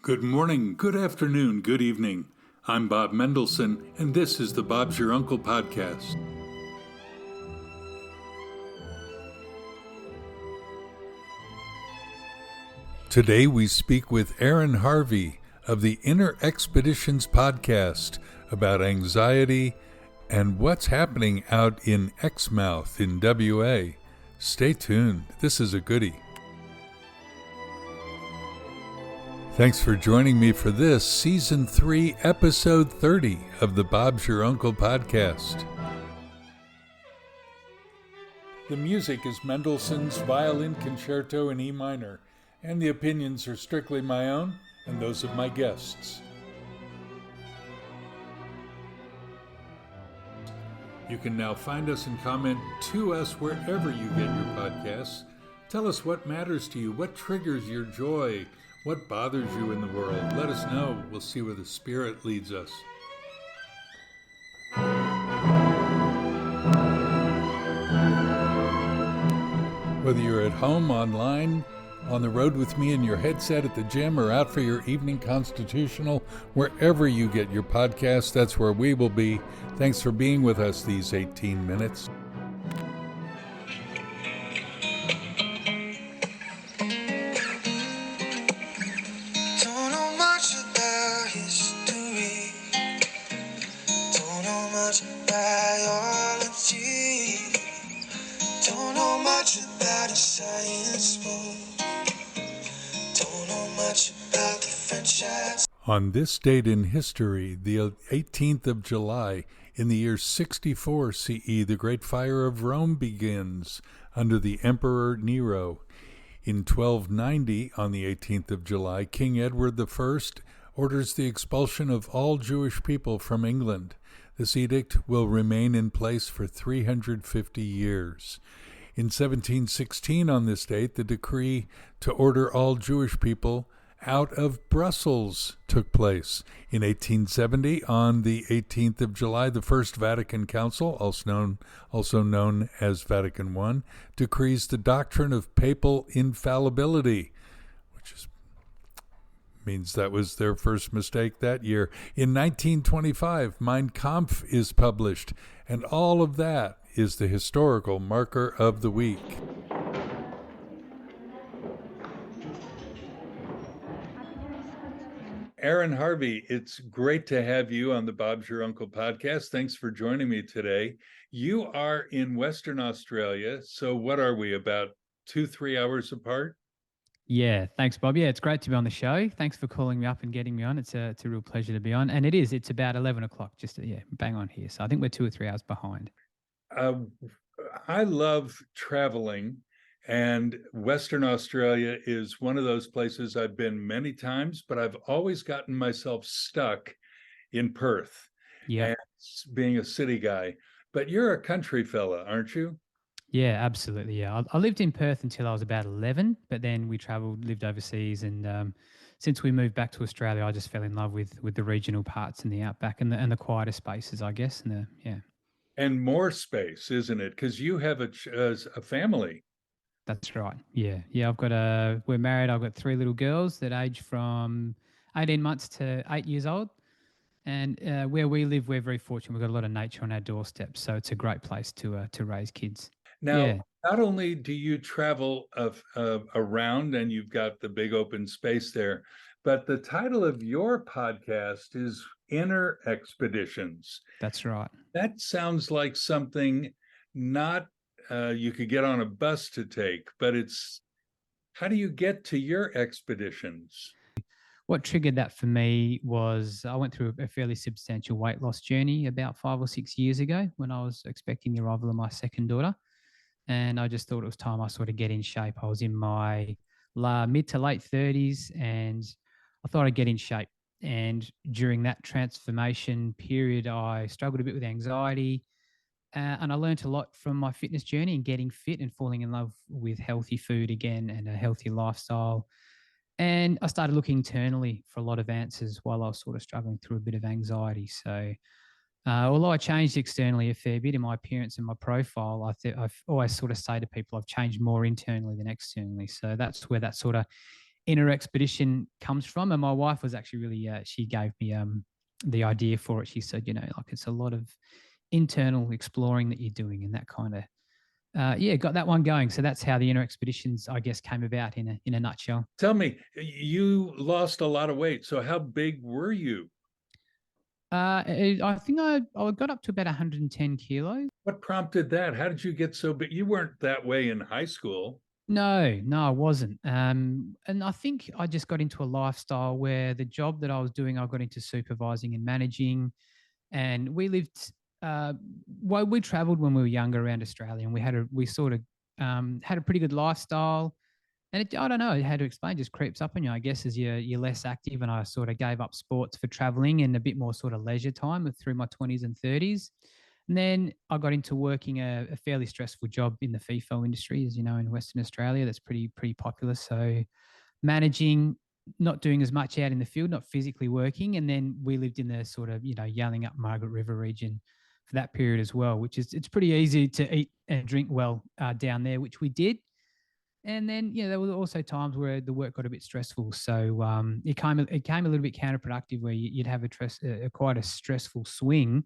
Good morning, good afternoon, good evening. I'm Bob Mendelsohn, and this is the Bob's Your Uncle podcast. Today we speak with Aaron Harvey of the Inner Expeditions podcast about anxiety and what's happening out in Exmouth in WA. Stay tuned. This is a goodie. Thanks for joining me for this Season 3, Episode 30 of the Bob's Your Uncle podcast. The music is Mendelssohn's Violin Concerto in E minor, and the opinions are strictly my own and those of my guests. You can now find us and comment to us wherever you get your podcasts. Tell us what matters to you, what triggers your joy, what bothers you in the world. Let us know. We'll see where the Spirit leads us. Whether you're at home, online, on the road with me in your headset at the gym, or out for your evening constitutional, wherever you get your podcast, that's where we will be. Thanks for being with us these 18 minutes. On this date in history, the 18th of July, in the year 64 CE, the Great Fire of Rome begins under the Emperor Nero. In 1290, on the 18th of July, King Edward I orders the expulsion of all Jewish people from England. This edict will remain in place for 350 years. In 1716, on this date, the decree to order all Jewish people out of Brussels took place. In 1870, on the 18th of July, the First Vatican Council, also known as Vatican I, decrees the doctrine of papal infallibility, which means that was their first mistake that year. In 1925, Mein Kampf is published, and all of that is the historical marker of the week. Aaron Harvey, it's great to have you on the Bob's Your Uncle podcast. Thanks for joining me today. You are in Western Australia, so what are we, about 2-3 hours apart? Yeah, thanks, Bob. Yeah, it's great to be on the show. Thanks for calling me up and getting me on. It's a real pleasure to be on. And it's about 11 o'clock, bang on here. So I think we're 2 or 3 hours behind. I love traveling, and Western Australia is one of those places I've been many times, but I've always gotten myself stuck in Perth. Yeah, and being a city guy. But you're a country fella, aren't you? Yeah, absolutely. Yeah, I lived in Perth until I was about 11, but then we lived overseas, and since we moved back to Australia, I just fell in love with the regional parts and the outback and the quieter spaces, I guess. And more space, isn't it? Because you have a family. That's right. Yeah. We're married. I've got 3 little girls that age from 18 months to 8 years old. And where we live, we're very fortunate. We've got a lot of nature on our doorstep. So it's a great place to raise kids. Now, Not only do you travel around and you've got the big open space there, but the title of your podcast is Inner Expeditions. That's right. That sounds like something not you could get on a bus to take, but how do you get to your expeditions? What triggered that for me was I went through a fairly substantial weight loss journey about 5 or 6 years ago when I was expecting the arrival of my second daughter. And I just thought it was time I sort of get in shape. I was in my mid to late 30s, and I thought I'd get in shape. And during that transformation period, I struggled a bit with anxiety. And I learned a lot from my fitness journey and getting fit and falling in love with healthy food again and a healthy lifestyle. And I started looking internally for a lot of answers while I was sort of struggling through a bit of anxiety. So although I changed externally a fair bit in my appearance and my profile, I've always sort of say to people I've changed more internally than externally. So that's where that sort of inner expedition comes from. And my wife was actually really, she gave me the idea for it. She said, like it's a lot of internal exploring that you're doing, and that kind of, got that one going. So that's how the inner expeditions, I guess, came about in a nutshell. Tell me, you lost a lot of weight. So how big were you? I think I got up to about 110 kilos. What prompted that? How did you get so big? You weren't that way in high school. No, I wasn't. And I think I just got into a lifestyle where the job that I was doing, I got into supervising and managing. And we lived, well, we traveled when we were younger around Australia, and we sort of had a pretty good lifestyle. And I don't know how to explain, just creeps up on you, I guess, as you're less active. And I sort of gave up sports for traveling and a bit more sort of leisure time through my 20s and 30s. And then I got into working a fairly stressful job in the FIFO industry, as you know, in Western Australia. That's pretty popular. So managing, not doing as much out in the field, not physically working. And then we lived in the sort of, Yelling Up Margaret River region for that period as well, which is, it's pretty easy to eat and drink well down there, which we did. And then, there were also times where the work got a bit stressful. So it came a little bit counterproductive, where you'd have quite a stressful swing,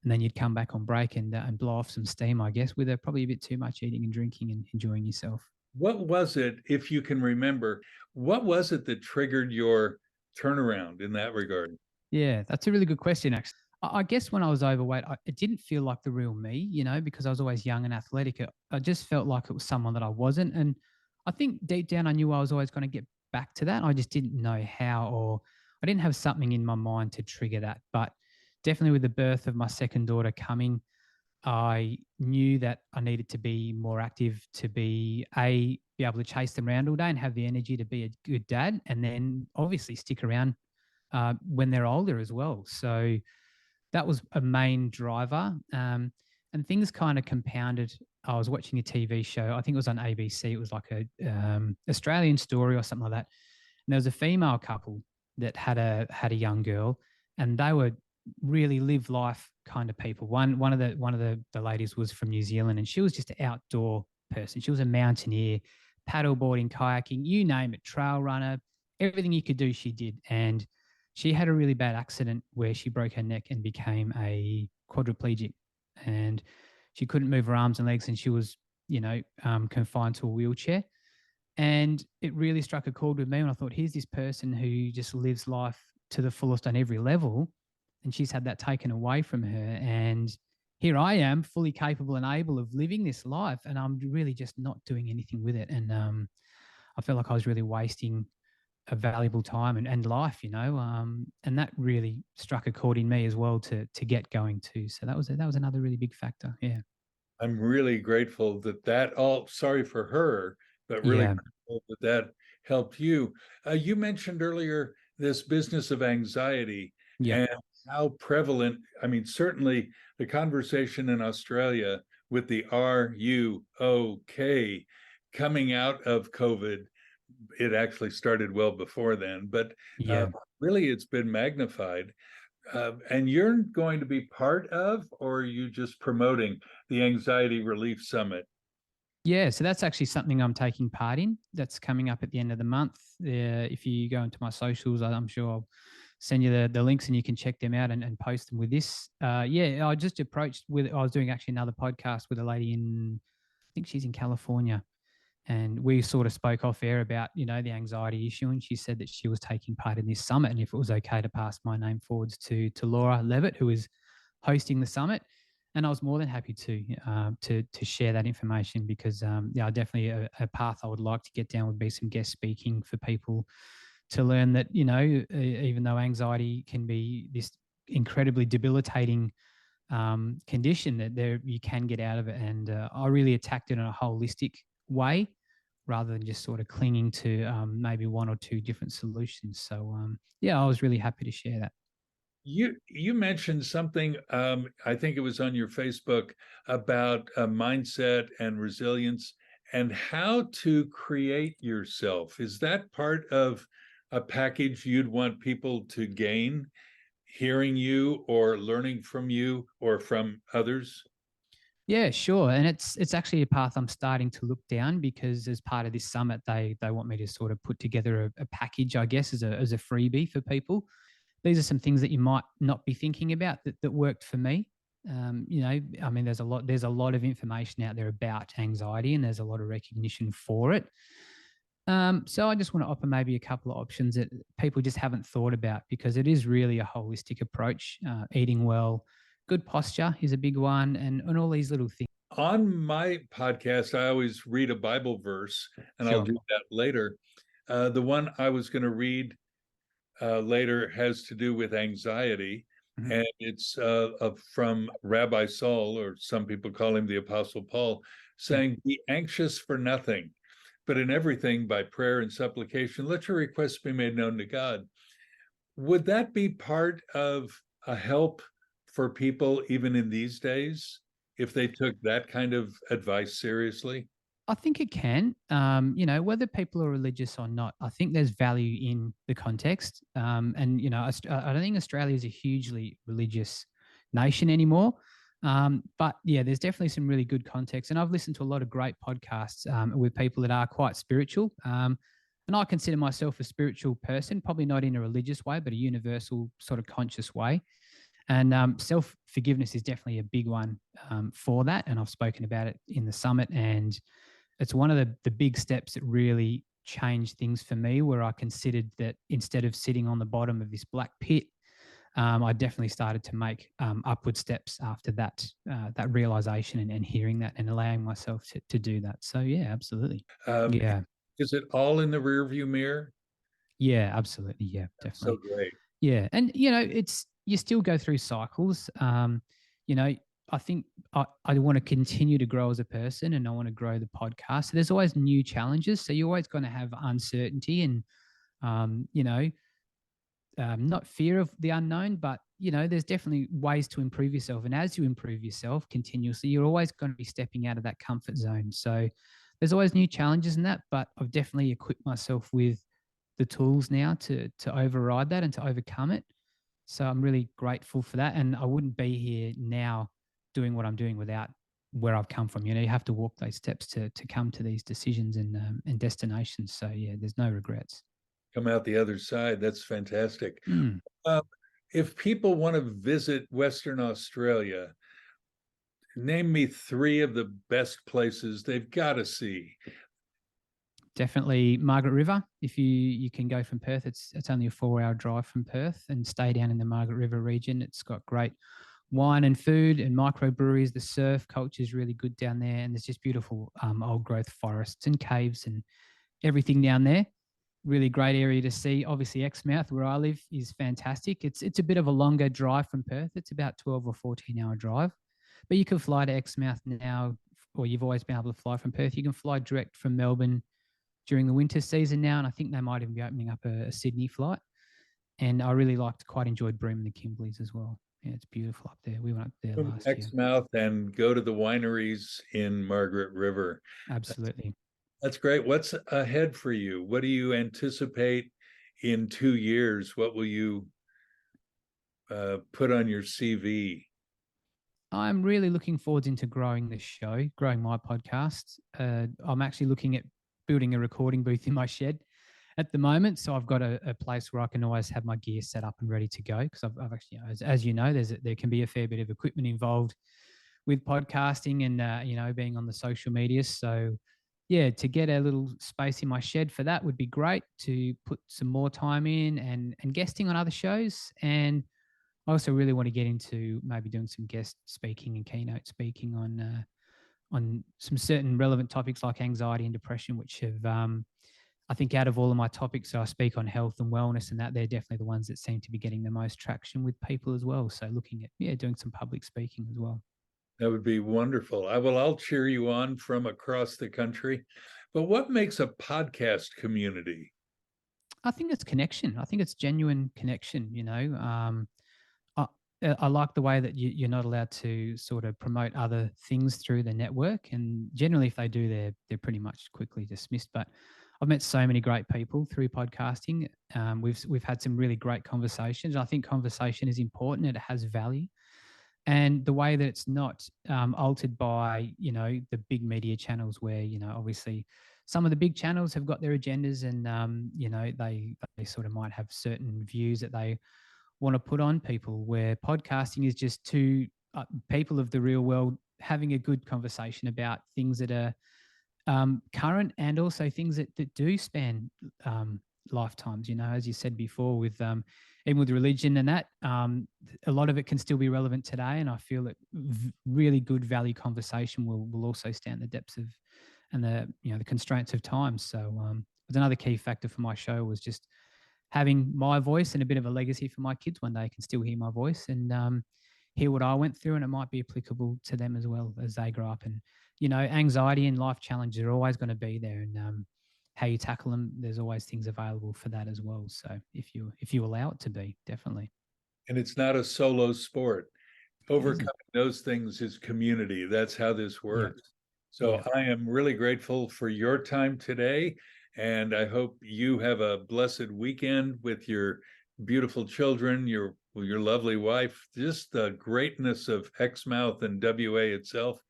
and then you'd come back on break and blow off some steam, I guess, with probably a bit too much eating and drinking and enjoying yourself. What was it, if you can remember, what was it that triggered your turnaround in that regard? Yeah, that's a really good question, actually. I guess when I was overweight, it didn't feel like the real me, because I was always young and athletic. I just felt like it was someone that I wasn't. And I think deep down, I knew I was always going to get back to that. I just didn't know how, or I didn't have something in my mind to trigger that. But definitely with the birth of my second daughter coming, I knew that I needed to be more active, to be able to chase them around all day and have the energy to be a good dad, and then obviously stick around when they're older as well. So that was a main driver. And things kind of compounded. I was watching a TV show. I think it was on ABC. It was like a Australian story or something like that. And there was a female couple that had a young girl, and they were really live life kind of people. One of the ladies was from New Zealand, and she was just an outdoor person. She was a mountaineer, paddleboarding, kayaking, you name it, trail runner, everything you could do, she did. And she had a really bad accident where she broke her neck and became a quadriplegic, and she couldn't move her arms and legs, and she was, confined to a wheelchair. And it really struck a chord with me when I thought, here's this person who just lives life to the fullest on every level, and she's had that taken away from her. And here I am, fully capable and able of living this life, and I'm really just not doing anything with it. And I felt like I was really wasting a valuable time and life, and that really struck a chord in me as well to get going too. So that was another really big factor. Yeah. I'm really grateful that all, sorry for her, but really Yeah. grateful that helped you. You mentioned earlier this business of anxiety Yeah. and how prevalent, I mean, certainly the conversation in Australia with the RUOK coming out of COVID, it actually started well before then, but Yeah. really it's been magnified. And you're going to be part of, or are you just promoting the Anxiety Relief Summit? Yeah, so that's actually something I'm taking part in. That's coming up at the end of the month. If you go into my socials, I'm sure I'll send you the links, and you can check them out and post them with this. I just approached I was doing actually another podcast with a lady I think she's in California. And we sort of spoke off air about, the anxiety issue. And she said that she was taking part in this summit, and if it was okay to pass my name forwards to Laura Levitt, who is hosting the summit. And I was more than happy to share that information, because definitely a path I would like to get down would be some guest speaking for people to learn that, even though anxiety can be this incredibly debilitating condition, that you can get out of it. And I really attacked it in a holistic way, rather than just sort of clinging to maybe one or two different solutions. So I was really happy to share that. You mentioned something, I think it was on your Facebook, about mindset and resilience and how to create yourself. Is that part of a package you'd want people to gain, hearing you or learning from you or from others? Yeah, sure. And it's actually a path I'm starting to look down, because as part of this summit, they want me to sort of put together a package, I guess, as a freebie for people. These are some things that you might not be thinking about that worked for me. I mean, there's a lot of information out there about anxiety, and there's a lot of recognition for it. So I just want to offer maybe a couple of options that people just haven't thought about, because it is really a holistic approach. Eating well, good posture is a big one, and all these little things. On my podcast, I always read a Bible verse, and I'll Sure. do that later. The one I was going to read later has to do with anxiety, Mhm. and it's from Rabbi Saul, or some people call him the Apostle Paul, saying, "Be anxious for nothing, but in everything by prayer and supplication, let your requests be made known to God." Would that be part of a help for people even in these days if they took that kind of advice seriously? I think it can. Whether people are religious or not, I think there's value in the context. I don't think Australia is a hugely religious nation anymore. But yeah, there's definitely some really good context. And I've listened to a lot of great podcasts with people that are quite spiritual. And I consider myself a spiritual person, probably not in a religious way, but a universal sort of conscious way. And self forgiveness is definitely a big one for that. And I've spoken about it in the summit. And it's one of the big steps that really changed things for me, where I considered that instead of sitting on the bottom of this black pit, I definitely started to make upward steps after that realization, and hearing that and allowing myself to do that. So yeah, absolutely. Um, Yeah. is it all in the rearview mirror? Yeah, absolutely. Yeah, That's so definitely. great. Yeah. And, it's, you still go through cycles. You know, I think I want to continue to grow as a person, and I want to grow the podcast. So there's always new challenges. So you're always going to have uncertainty and, um, you know, not fear of the unknown, but, there's definitely ways to improve yourself. And as you improve yourself continuously, you're always going to be stepping out of that comfort zone. So there's always new challenges in that, but I've definitely equipped myself with the tools now to override that and to overcome it. So I'm really grateful for that. And I wouldn't be here now doing what I'm doing without where I've come from. You have to walk those steps to come to these decisions and destinations. So yeah, there's no regrets. Come out the other side. That's fantastic. Mm. Uh, if people want to visit Western Australia, name me three of the best places they've got to see. Definitely Margaret River. If you can go from Perth, it's only a 4-hour drive from Perth, and stay down in the Margaret River region. It's got great wine and food and microbreweries. The surf culture is really good down there, and there's just beautiful old growth forests and caves and everything down there. Really great area to see. Obviously, Exmouth, where I live, is fantastic. It's a bit of a longer drive from Perth. It's about 12 or 14-hour drive, but you can fly to Exmouth now, or you've always been able to fly from Perth. You can fly direct from Melbourne during the winter season now, and I think they might even be opening up a Sydney flight. And I really quite enjoyed Broome and the Kimberleys as well. Yeah, it's beautiful up there. We went up there last year. Exmouth and go to the wineries in Margaret River. Absolutely. That's great. What's ahead for you? What do you anticipate in 2 years? What will you put on your CV? I'm really looking forward into growing this show, growing my podcast. I'm actually looking at building a recording booth in my shed at the moment. So I've got a place where I can always have my gear set up and ready to go, because I've actually, as you know, there can be a fair bit of equipment involved with podcasting and, being on the social media. So yeah, to get a little space in my shed for that would be great, to put some more time in and guesting on other shows. And I also really want to get into maybe doing some guest speaking and keynote speaking on some certain relevant topics like anxiety and depression, which have, I think, out of all of my topics, so I speak on health and wellness, and that they're definitely the ones that seem to be getting the most traction with people as well. So looking at doing some public speaking as well. That would be wonderful. I'll cheer you on from across the country. But what makes a podcast community? I think it's connection. I think it's genuine connection. I like the way that you're not allowed to sort of promote other things through the network, and generally, if they do, they're pretty much quickly dismissed. But I've met so many great people through podcasting. We've had some really great conversations. I think conversation is important and it has value. and the way that it's not altered by, the big media channels where, obviously some of the big channels have got their agendas and, they sort of might have certain views that they want to put on people, where podcasting is just two people of the real world having a good conversation about things that are current and also things that do span lifetimes. As you said before, with even with religion and that, a lot of it can still be relevant today. And I feel that really good value conversation will also stand the depths of and the constraints of time. So but another key factor for my show was just having my voice and a bit of a legacy for my kids. One day can still hear my voice and hear what I went through, and it might be applicable to them as well as they grow up. And anxiety and life challenges are always going to be there, and how you tackle them, there's always things available for that as well. So if you allow it to be, definitely. And it's not a solo sport. Overcoming those things is community. That's how this works. Yeah. So yeah. I am really grateful for your time today, and I hope you have a blessed weekend with your beautiful children, your lovely wife, just the greatness of Exmouth and WA itself.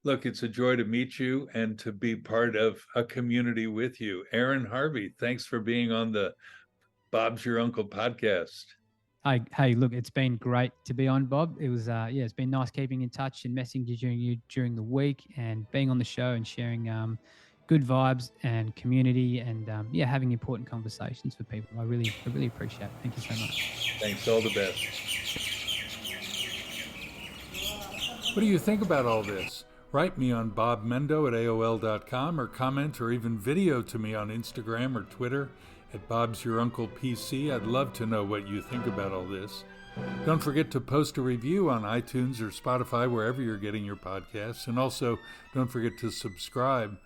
Look, it's a joy to meet you and to be part of a community with you. Aaron Harvey, thanks for being on the Bob's Your Uncle podcast. Hey, look, it's been great to be on, Bob. It was, it's been nice keeping in touch and messaging you during the week and being on the show and sharing good vibes and community and, having important conversations for people. I really appreciate it. Thank you so much. Thanks. All the best. What do you think about all this? Write me on bobmendo@aol.com or comment or even video to me on Instagram or Twitter at Bob's Your Uncle PC. I'd love to know what you think about all this. Don't forget to post a review on iTunes or Spotify, wherever you're getting your podcasts. And also, don't forget to subscribe.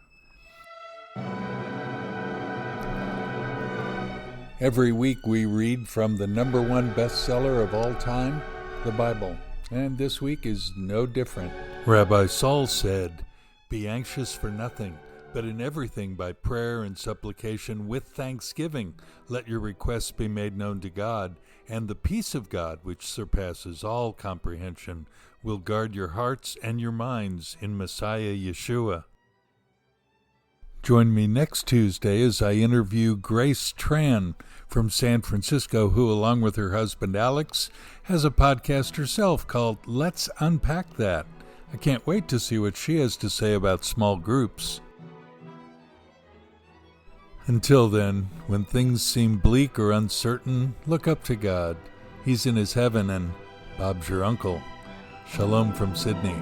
Every week we read from the #1 bestseller of all time, the Bible. And this week is no different. Rabbi Saul said, "Be anxious for nothing, but in everything by prayer and supplication with thanksgiving, let your requests be made known to God, and the peace of God, which surpasses all comprehension, will guard your hearts and your minds in Messiah Yeshua." Join me next Tuesday as I interview Grace Tran from San Francisco, who, along with her husband Alex, has a podcast herself called Let's Unpack That. I can't wait to see what she has to say about small groups. Until then, when things seem bleak or uncertain, look up to God. He's in his heaven, and Bob's your uncle. Shalom from Sydney.